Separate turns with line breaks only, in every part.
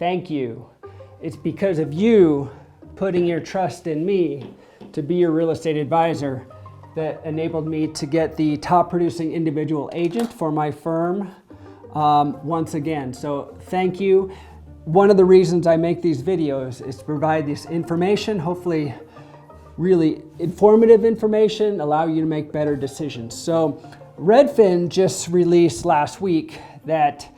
Thank you. It's because of you putting your trust in me to be your real estate advisor that enabled me to get the top producing individual agent for my firm once again. So thank you. One of the reasons I make these videos is to provide this information, hopefully really informative information, allow you to make better decisions. So Redfin just released last week that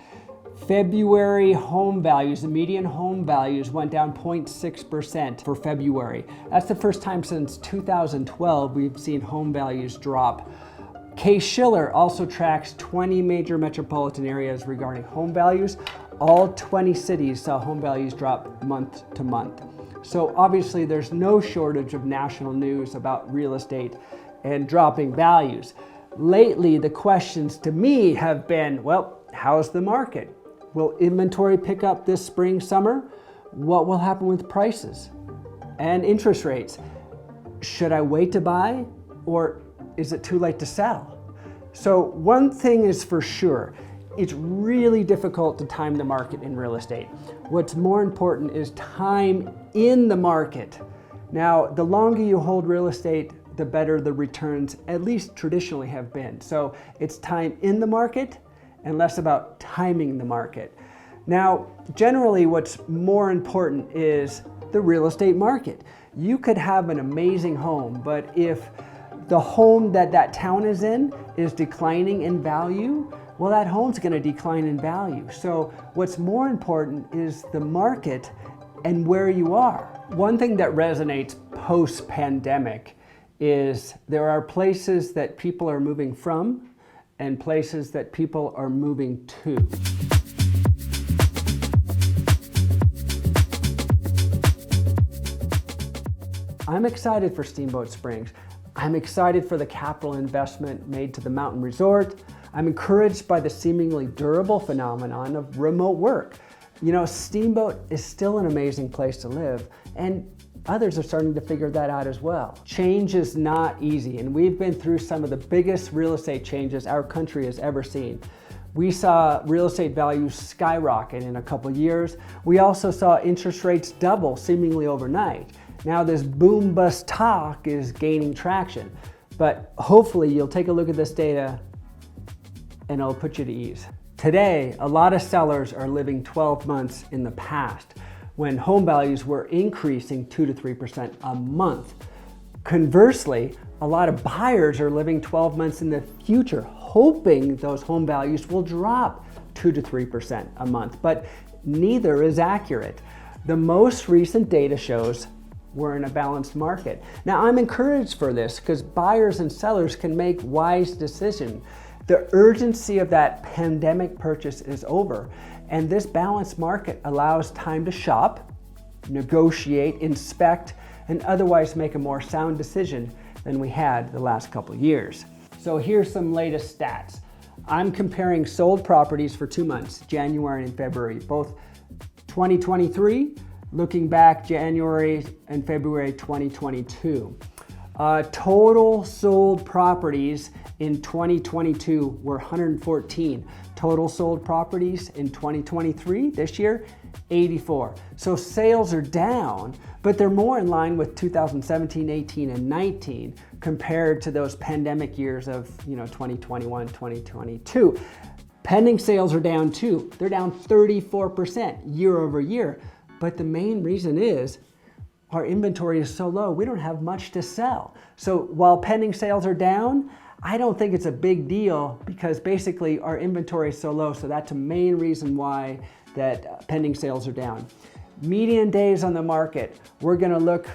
February home values, the median home values went down 0.6% for February. That's the first time since 2012 we've seen home values drop. Case-Shiller also tracks 20 major metropolitan areas regarding home values. All 20 cities saw home values drop month to month. So obviously there's no shortage of national news about real estate and dropping values. Lately, the questions to me have been, well, how's the market? Will inventory pick up this spring, summer? What will happen with prices and interest rates? Should I wait to buy, or is it too late to sell? So one thing is for sure, it's really difficult to time the market in real estate. What's more important is time in the market. Now, the longer you hold real estate, the better the returns, at least traditionally, have been. So it's time in the market and less about timing the market. Now, generally what's more important is the real estate market. You could have an amazing home, but if the home that town is in is declining in value, well, that home's gonna decline in value. So what's more important is the market and where you are. One thing that resonates post-pandemic is there are places that people are moving from and places that people are moving to. I'm excited for Steamboat Springs. I'm excited for the capital investment made to the mountain resort. I'm encouraged by the seemingly durable phenomenon of remote work. You know, Steamboat is still an amazing place to live, and others are starting to figure that out as well. Change is not easy, and we've been through some of the biggest real estate changes our country has ever seen. We saw real estate values skyrocket in a couple years. We also saw interest rates double seemingly overnight. Now this boom bust talk is gaining traction, but hopefully you'll take a look at this data and it'll put you to ease. Today, a lot of sellers are living 12 months in the past, when home values were increasing 2 to 3% a month. Conversely, a lot of buyers are living 12 months in the future, hoping those home values will drop 2 to 3% a month, but neither is accurate. The most recent data shows we're in a balanced market. Now, I'm encouraged for this because buyers and sellers can make wise decisions. The urgency of that pandemic purchase is over, and this balanced market allows time to shop, negotiate, inspect, and otherwise make a more sound decision than we had the last couple years. So here's some latest stats. I'm comparing sold properties for 2 months, January and February, both 2023, looking back January and February 2022. Total sold properties in 2022 were 114. Total sold properties in 2023, this year, 84. So sales are down, but they're more in line with 2017, 18, and 19 compared to those pandemic years of 2021, 2022. Pending sales are down too. They're down 34% year over year. But the main reason is our inventory is so low, we don't have much to sell. So while pending sales are down, I don't think it's a big deal because basically our inventory is so low, so that's the main reason why that pending sales are down. Median days on the market, we're gonna look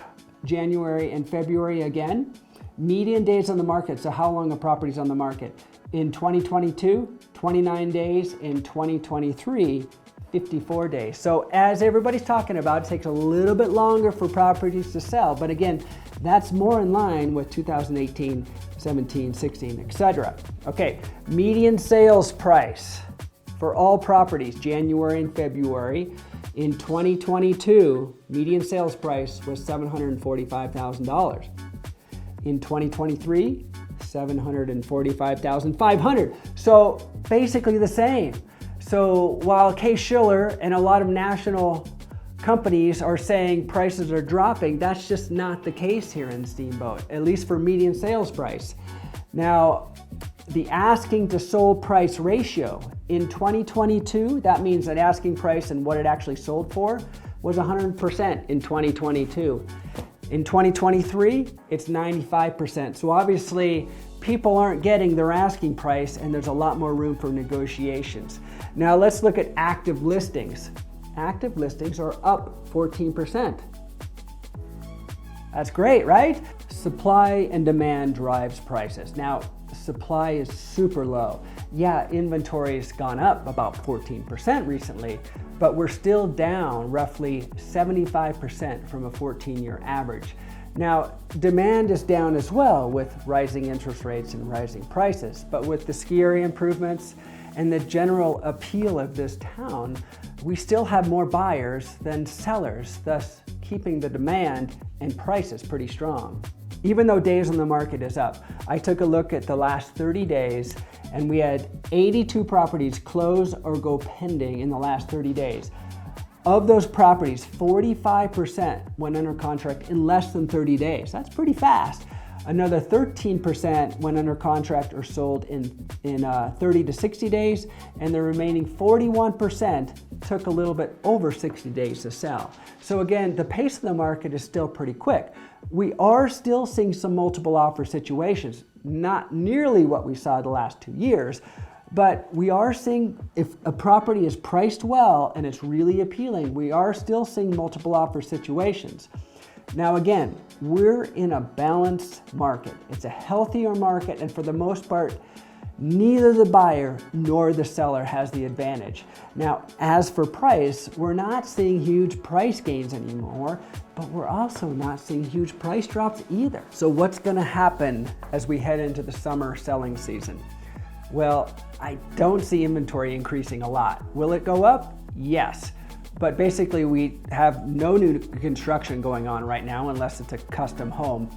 January and February again. Median days on the market, so how long a property's on the market. In 2022, 29 days. In 2023, 54 days. So as everybody's talking about, it takes a little bit longer for properties to sell. But again, that's more in line with 2018, 17, 16, etc. Okay, median sales price for all properties, January and February. In 2022, median sales price was $745,000. In 2023, $745,500. So basically the same. So while Case Shiller and a lot of national companies are saying prices are dropping, that's just not the case here in Steamboat, at least for median sales price. Now, the asking to sold price ratio in 2022, that means that asking price and what it actually sold for, was 100% in 2022. In 2023, it's 95%. So obviously, people aren't getting their asking price and there's a lot more room for negotiations. Now let's look at active listings. Active listings are up 14%. That's great, right? Supply and demand drives prices. Now, supply is super low. Yeah, inventory's gone up about 14% recently, but we're still down roughly 75% from a 14-year average. Now, demand is down as well with rising interest rates and rising prices, but with the ski area improvements and the general appeal of this town, we still have more buyers than sellers, thus keeping the demand and prices pretty strong. Even though days on the market is up, I took a look at the last 30 days and we had 82 properties close or go pending in the last 30 days. Of those properties, 45% went under contract in less than 30 days. That's pretty fast. Another 13% went under contract or sold in 30 to 60 days, and the remaining 41% took a little bit over 60 days to sell. So again, the pace of the market is still pretty quick. We are still seeing some multiple offer situations, not nearly what we saw the last 2 years, but we are seeing if a property is priced well and it's really appealing, we are still seeing multiple offer situations. Now again, we're in a balanced market. It's a healthier market, and for the most part, neither the buyer nor the seller has the advantage. Now, as for price, we're not seeing huge price gains anymore, but we're also not seeing huge price drops either. So what's gonna happen as we head into the summer selling season? Well, I don't see inventory increasing a lot. Will it go up? Yes. But basically we have no new construction going on right now unless it's a custom home.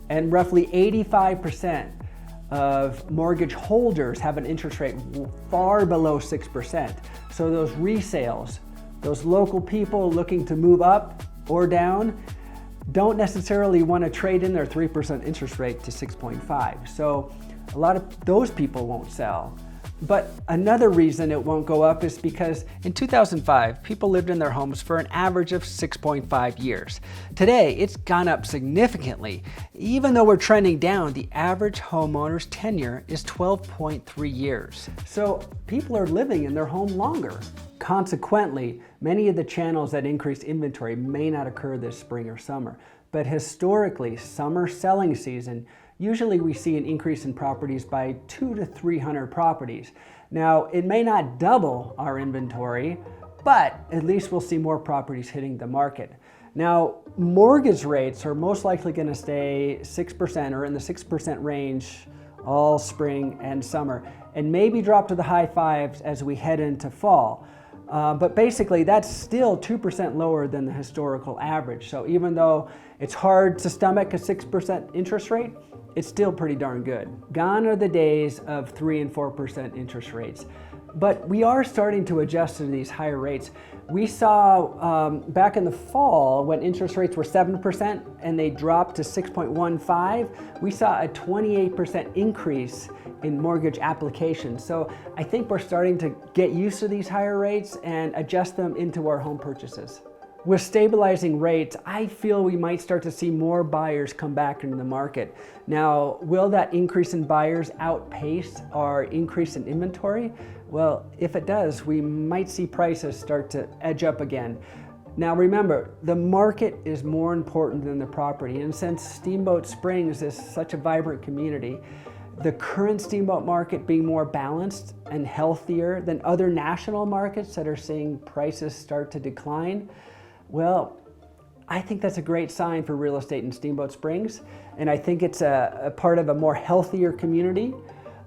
And roughly 85% of mortgage holders have an interest rate far below 6%. So those resales, those local people looking to move up or down, don't necessarily want to trade in their 3% interest rate to 6.5. So a lot of those people won't sell. But another reason it won't go up is because in 2005, people lived in their homes for an average of 6.5 years. Today, it's gone up significantly. Even though we're trending down, the average homeowner's tenure is 12.3 years. So people are living in their home longer. Consequently, many of the channels that increase inventory may not occur this spring or summer. But historically, summer selling season, usually we see an increase in properties by 200 to 300 properties. Now, it may not double our inventory, but at least we'll see more properties hitting the market. Now, mortgage rates are most likely going to stay 6% or in the 6% range all spring and summer, and maybe drop to the high fives as we head into fall. But basically, that's still 2% lower than the historical average. So even though it's hard to stomach a 6% interest rate, it's still pretty darn good. Gone are the days of 3 and 4% interest rates. But we are starting to adjust to these higher rates. We saw back in the fall when interest rates were 7% and they dropped to 6.15, we saw a 28% increase in mortgage applications. So I think we're starting to get used to these higher rates and adjust them into our home purchases. With stabilizing rates, I feel we might start to see more buyers come back into the market. Now, will that increase in buyers outpace our increase in inventory? Well, if it does, we might see prices start to edge up again. Now remember, the market is more important than the property, and since Steamboat Springs is such a vibrant community, the current steamboat market being more balanced and healthier than other national markets that are seeing prices start to decline, well, I think that's a great sign for real estate in Steamboat Springs, and I think it's a part of a more healthier community.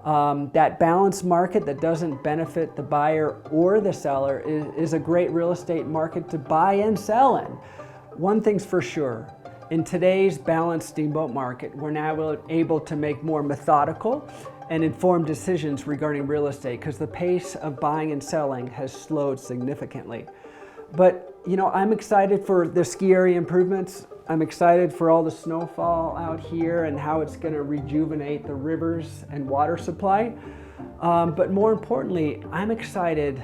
That balanced market that doesn't benefit the buyer or the seller is a great real estate market to buy and sell in. One thing's for sure, in today's balanced steamboat market, we're now able to make more methodical and informed decisions regarding real estate, because the pace of buying and selling has slowed significantly. But I'm excited for the ski area improvements. I'm excited for all the snowfall out here and how it's going to rejuvenate the rivers and water supply. But more importantly, I'm excited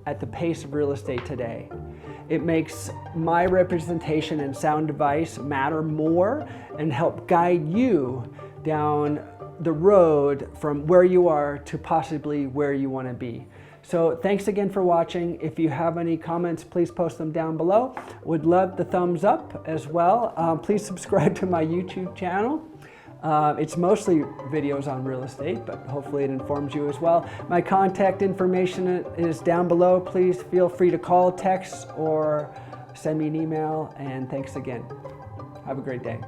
at the pace of real estate today. It makes my representation and sound device matter more and help guide you down the road from where you are to possibly where you want to be. So thanks again for watching. If you have any comments, please post them down below. Would love the thumbs up as well. Please subscribe to my YouTube channel. It's mostly videos on real estate, but hopefully it informs you as well. My contact information is down below. Please feel free to call, text, or send me an email. And thanks again. Have a great day.